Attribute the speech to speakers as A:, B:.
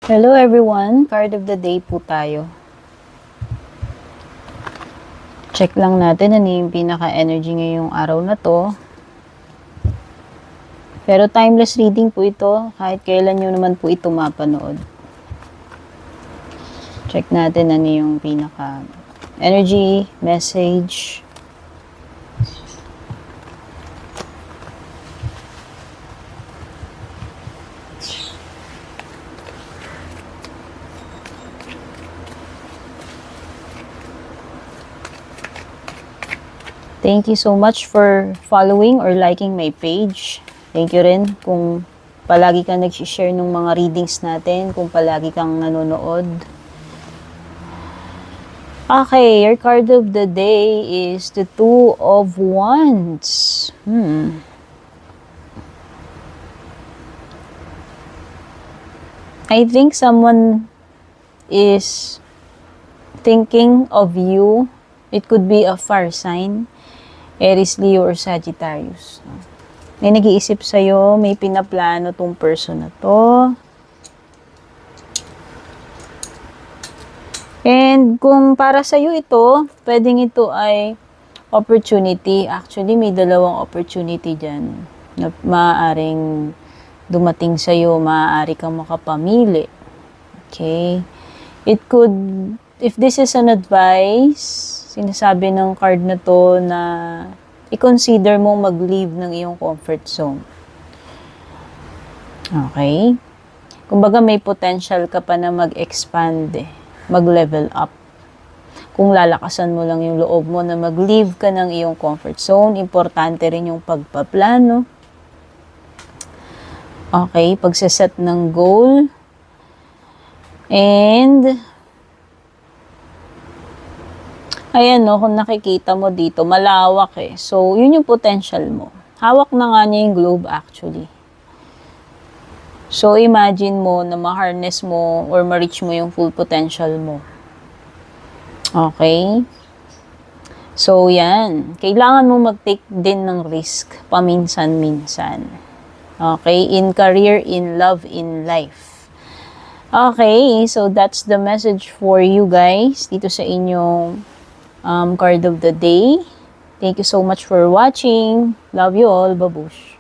A: Hello everyone, card of the day po tayo. Check lang natin ano yung pinaka-energy ngayong araw na to. Pero timeless reading po ito, kahit kailan nyo naman po ito mapanood. Check natin ano yung pinaka-energy, message. Thank you so much for following or liking my page. Thank you rin kung palagi kang nag-share ng mga readings natin, kung palagi kang nanonood. Okay, your card of the day is the Two of Wands. I think someone is thinking of you. It could be a fire sign. Aries, Leo, or Sagittarius. May nag-iisip sa'yo, may pinaplano tong person na to. And kung para sa'yo ito, pwedeng ito ay opportunity. Actually, may dalawang opportunity dyan na maaaring dumating sa'yo, maaari kang makapamili. Okay? It could, if this is an advice, sinasabi ng card na to na i-consider mo mag-leave ng iyong comfort zone. Okay? Kumbaga may potential ka pa na mag-expand, mag-level up. Kung lalakasan mo lang yung loob mo na mag-leave ka ng iyong comfort zone, importante rin yung pagpaplano. Okay? Pagsaset ng goal. And ayan no, kung nakikita mo dito, malawak eh. So, yun yung potential mo. Hawak na nga niya yung globe actually. So, imagine mo na ma-harness mo or ma-reach mo yung full potential mo. Okay? So, yan. Kailangan mo mag-take din ng risk paminsan-minsan. Okay? In career, in love, in life. Okay, so that's the message for you guys dito sa inyong card of the day. Thank you so much for watching. Love you all. Babush.